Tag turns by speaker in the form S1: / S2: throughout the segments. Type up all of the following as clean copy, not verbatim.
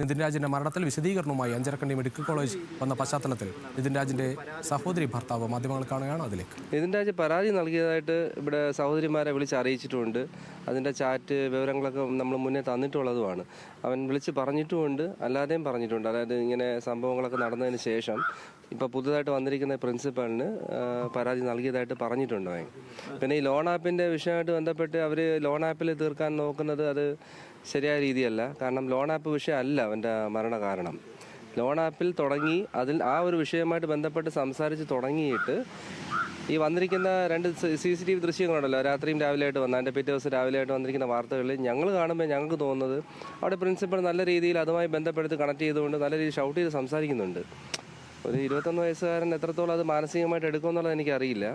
S1: നിതിൻ രാജിന്റെ മരണത്തിൽ വിശദീകരണവുമായി Anjarakandy medical college വന്ന പശ്ചാത്തലത്തിൽ നിതിൻ രാജിന്റെ സഹോദരി ഭർത്താവ് മാധ്യമങ്ങൾ കാണുകയാണ്. അതിലേക്ക്
S2: നിതിൻ രാജ് പരാതി നൽകിയതായിട്ട് ഇവിടെ സഹോദരിമാരെ വിളിച്ച് അറിയിച്ചിട്ടുമുണ്ട്. അതിൻ്റെ ചാറ്റ് വിവരങ്ങളൊക്കെ നമ്മൾ മുന്നേ തന്നിട്ടുള്ളതുമാണ്. അവൻ വിളിച്ച് പറഞ്ഞിട്ടുമുണ്ട്, അല്ലാതെയും പറഞ്ഞിട്ടുണ്ട്. അതായത് ഇങ്ങനെ സംഭവങ്ങളൊക്കെ നടന്നതിന് ശേഷം ഇപ്പോൾ പുതുതായിട്ട് വന്നിരിക്കുന്ന പ്രിൻസിപ്പലിന് പരാതി നൽകിയതായിട്ട് പറഞ്ഞിട്ടുണ്ട് അവൻ. പിന്നെ ഈ ലോൺ ആപ്പിൻ്റെ വിഷയമായിട്ട് ബന്ധപ്പെട്ട് അവർ ലോൺ ആപ്പിൽ തീർക്കാൻ നോക്കുന്നത് അത് ശരിയായ രീതിയല്ല. കാരണം ലോൺ ആപ്പ് വിഷയമല്ല അവൻ്റെ മരണകാരണം. ലോൺ ആപ്പിൽ തുടങ്ങി അതിൽ ആ ഒരു വിഷയമായിട്ട് ബന്ധപ്പെട്ട് സംസാരിച്ച് തുടങ്ങിയിട്ട് ഈ വന്നിരിക്കുന്ന 2 CCTV ദൃശ്യങ്ങളുണ്ടല്ലോ, രാത്രിയും രാവിലെയായിട്ട് വന്ന അതിൻ്റെ പിറ്റേ ദിവസം രാവിലെയായിട്ട് വന്നിരിക്കുന്ന വാർത്തകളിൽ ഞങ്ങൾ കാണുമ്പോൾ ഞങ്ങൾക്ക് തോന്നുന്നത് അവിടെ പ്രിൻസിപ്പൽ നല്ല രീതിയിൽ അതുമായി ബന്ധപ്പെടുത്തി കണക്ട് ചെയ്തുകൊണ്ട് നല്ല രീതിയിൽ ഷൗട്ട് ചെയ്ത് സംസാരിക്കുന്നുണ്ട്. ഒരു 21 വയസ്സുകാരൻ എത്രത്തോളം അത് മാനസികമായിട്ട് എടുക്കുമെന്നുള്ളത് എനിക്കറിയില്ല.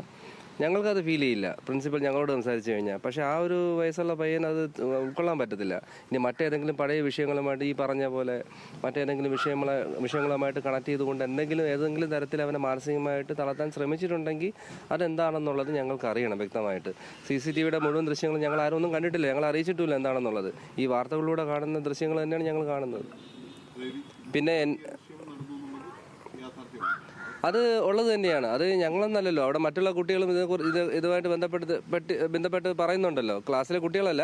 S2: ഞങ്ങൾക്കത് ഫീൽ ചെയ്യില്ല പ്രിൻസിപ്പൽ ഞങ്ങളോട് സംസാരിച്ചു കഴിഞ്ഞാൽ. പക്ഷേ ആ ഒരു വയസ്സുള്ള പയ്യൻ അത് ഉൾക്കൊള്ളാൻ പറ്റത്തില്ല. ഇനി മറ്റേതെങ്കിലും പഴയ വിഷയങ്ങളുമായിട്ട് ഈ പറഞ്ഞ പോലെ മറ്റേതെങ്കിലും വിഷയങ്ങളുമായിട്ട് കണക്ട് ചെയ്തുകൊണ്ട് ഏതെങ്കിലും തരത്തിൽ അവനെ മാനസികമായിട്ട് തളർത്താൻ ശ്രമിച്ചിട്ടുണ്ടെങ്കിൽ അതെന്താണെന്നുള്ളത് ഞങ്ങൾക്ക് അറിയണം വ്യക്തമായിട്ട്. CCTVയുടെ മുഴുവൻ ദൃശ്യങ്ങൾ ഞങ്ങൾ ആരും ഒന്നും കണ്ടിട്ടില്ല, ഞങ്ങൾ അറിയിച്ചിട്ടില്ല എന്താണെന്നുള്ളത്. ഈ വാർത്തകളിലൂടെ കാണുന്ന ദൃശ്യങ്ങൾ തന്നെയാണ് ഞങ്ങൾ കാണുന്നത്. പിന്നെ അത് ഉള്ളത് തന്നെയാണ്. അത് ഞങ്ങളെന്നല്ലല്ലോ, അവിടെ മറ്റുള്ള കുട്ടികളും ഇതുമായിട്ട് ബന്ധപ്പെട്ട് പറയുന്നുണ്ടല്ലോ. ക്ലാസ്സിലെ കുട്ടികളല്ല,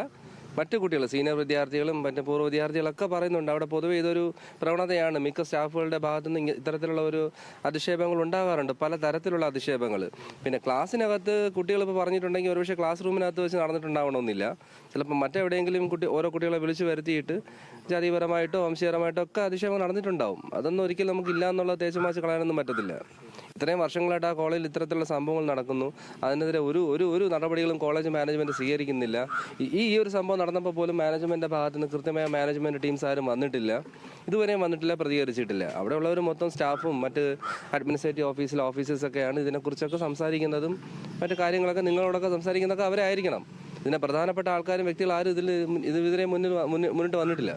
S2: മറ്റു കുട്ടികൾ, സീനിയർ വിദ്യാർത്ഥികളും മറ്റു പൂർവ്വ വിദ്യാർത്ഥികളൊക്കെ പറയുന്നുണ്ട്. അവിടെ പൊതുവെ ഇതൊരു പ്രവണതയാണ്. മിക്ക സ്റ്റാഫുകളുടെ ഭാഗത്തുനിന്ന് ഇത്തരത്തിലുള്ള ഒരു അധിക്ഷേപങ്ങൾ ഉണ്ടാകാറുണ്ട്, പല തരത്തിലുള്ള അധിക്ഷേപങ്ങൾ. പിന്നെ ക്ലാസ്സിനകത്ത് കുട്ടികൾ ഇപ്പോൾ പറഞ്ഞിട്ടുണ്ടെങ്കിൽ ഒരുപക്ഷെ ക്ലാസ് റൂമിനകത്ത് വെച്ച് നടന്നിട്ടുണ്ടാവണമെന്നില്ല. ചിലപ്പോൾ മറ്റെവിടെയെങ്കിലും ഓരോ കുട്ടികളെ വിളിച്ചു വരുത്തിയിട്ട് ജാതിപരമായിട്ടോ വംശീയപരമായിട്ടോ ഒക്കെ അധിക്ഷേപം നടന്നിട്ടുണ്ടാവും. അതൊന്നും ഒരിക്കലും നമുക്കില്ല എന്നുള്ള തേച്ചുമാച്ച് കളയാനൊന്നും പറ്റത്തില്ല. ഇത്രയും വർഷങ്ങളായിട്ട് ആ കോളേജിൽ ഇത്തരത്തിലുള്ള സംഭവങ്ങൾ നടക്കുന്നു. അതിനെതിരെ ഒരു നടപടികളും കോളേജ് മാനേജ്മെൻറ്റ് സ്വീകരിക്കുന്നില്ല. ഈ ഒരു സംഭവം നടന്നപ്പോൾ പോലും മാനേജ്മെൻറ്റിൻ്റെ ഭാഗത്ത് നിന്ന് കൃത്യമായ മാനേജ്മെൻറ്റ് ടീംസ് ആരും വന്നിട്ടില്ല, ഇതുവരെയും വന്നിട്ടില്ല, പ്രതികരിച്ചിട്ടില്ല. അവിടെ ഉള്ളവർ മൊത്തം സ്റ്റാഫും മറ്റ് അഡ്മിനിസ്ട്രേറ്റീവ് ഓഫീസേഴ്സൊക്കെയാണ് ഇതിനെക്കുറിച്ചൊക്കെ സംസാരിക്കുന്നതും മറ്റു കാര്യങ്ങളൊക്കെ നിങ്ങളോടൊക്കെ സംസാരിക്കുന്നതൊക്കെ അവരായിരിക്കണം. ഇതിനെ പ്രധാനപ്പെട്ട ആൾക്കാരും വ്യക്തികൾ ആരും ഇതിനെതിരെ മുന്നിട്ട് വന്നിട്ടില്ല.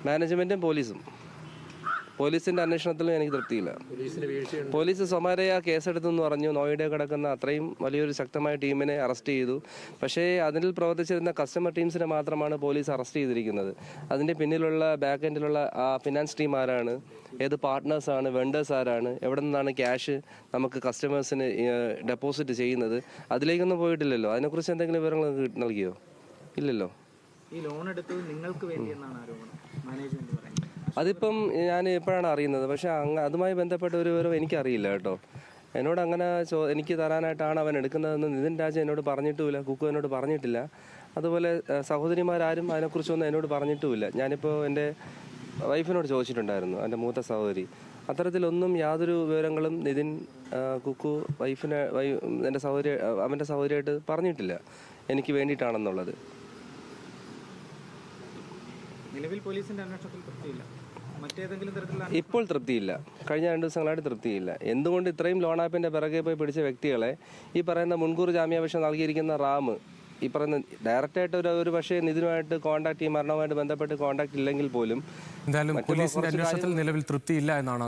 S2: മാനേജ്മെൻറ്റും പോലീസിന്റെ അന്വേഷണത്തിലും എനിക്ക് തൃപ്തിയില്ല. പോലീസ് സ്വമേധയാ കേസെടുത്തെന്ന് പറഞ്ഞു. നോയിഡ കിടക്കുന്ന അത്രയും വലിയൊരു ശക്തമായ ടീമിനെ അറസ്റ്റ് ചെയ്തു. പക്ഷേ അതിൽ പ്രവർത്തിച്ചിരുന്ന കസ്റ്റമർ ടീംസിനെ മാത്രമാണ് പോലീസ് അറസ്റ്റ് ചെയ്തിരിക്കുന്നത്. അതിൻ്റെ പിന്നിലുള്ള ബാക്ക് എൻഡിലുള്ള ആ ഫിനാൻസ് ടീം ആരാണ്, ഏത് പാർട്ട്നേഴ്സാണ്, വെണ്ടേഴ്സ് ആരാണ്, എവിടെ നിന്നാണ് ക്യാഷ് നമുക്ക് കസ്റ്റമേഴ്സിന് ഡെപ്പോസിറ്റ് ചെയ്യുന്നത്, അതിലേക്കൊന്നും പോയിട്ടില്ലല്ലോ. അതിനെക്കുറിച്ച് എന്തെങ്കിലും വിവരങ്ങൾ നൽകിയോ? ഇല്ലല്ലോ.
S3: ഈ ലോൺ എടുത്തത് നിങ്ങൾക്ക് വേണ്ടി എന്നാണ് ആരോപണം മാനേജ്മെന്റ് പറയുന്നത്.
S2: അതിപ്പം ഞാൻ എപ്പോഴാണ് അറിയുന്നത്. പക്ഷേ അതുമായി ബന്ധപ്പെട്ട ഒരു വിവരം എനിക്കറിയില്ല കേട്ടോ. എന്നോട് അങ്ങനെ എനിക്ക് തരാനായിട്ടാണ് അവൻ എടുക്കുന്നതെന്ന് നിതിൻ രാജ് എന്നോട് പറഞ്ഞിട്ടുമില്ല, കുക്കു എന്നോട് പറഞ്ഞിട്ടില്ല. അതുപോലെ സഹോദരിമാരും അതിനെക്കുറിച്ചൊന്നും എന്നോട് പറഞ്ഞിട്ടുമില്ല. ഞാനിപ്പോൾ എൻ്റെ വൈഫിനോട് ചോദിച്ചിട്ടുണ്ടായിരുന്നു, എൻ്റെ മൂത്ത സഹോദരി. അത്തരത്തിലൊന്നും യാതൊരു വിവരങ്ങളും നിതിൻ, കുക്കു, എൻ്റെ അവൻ്റെ സഹോദരിയായിട്ട് പറഞ്ഞിട്ടില്ല എനിക്ക് വേണ്ടിയിട്ടാണെന്നുള്ളത്.
S3: നിലവിൽ പോലീസിന്റെ അന്വേഷണത്തിൽ തൃപ്തിയില്ല, മറ്റേതെങ്കിലും തരത്തിലുള്ള
S2: ഇപ്പോൾ തൃപ്തിയില്ല. കഴിഞ്ഞ 2 ദിവസങ്ങളായിട്ട് തൃപ്തിയില്ല. എന്തുകൊണ്ട് ഇത്രയും ലോൺ ആപ്പിൻ്റെ പിറകെ പോയി പിടിച്ച വ്യക്തികളെ ഈ പറയുന്ന മുൻകൂർ ജാമ്യാപേക്ഷ നൽകിയിരിക്കുന്ന റാം ഈ പറയുന്ന ഡയറക്റ്റായിട്ട് ഒരു പക്ഷേ ഇതിനുമായിട്ട് കോൺടാക്ട് ഈ മരണവുമായിട്ട് ബന്ധപ്പെട്ട് കോൺടാക്ട് ഇല്ലെങ്കിൽ പോലും
S1: എന്തായാലും പോലീസിന്റെ അന്വേഷണത്തിൽ നിലവിൽ തൃപ്തിയില്ല എന്നാണ്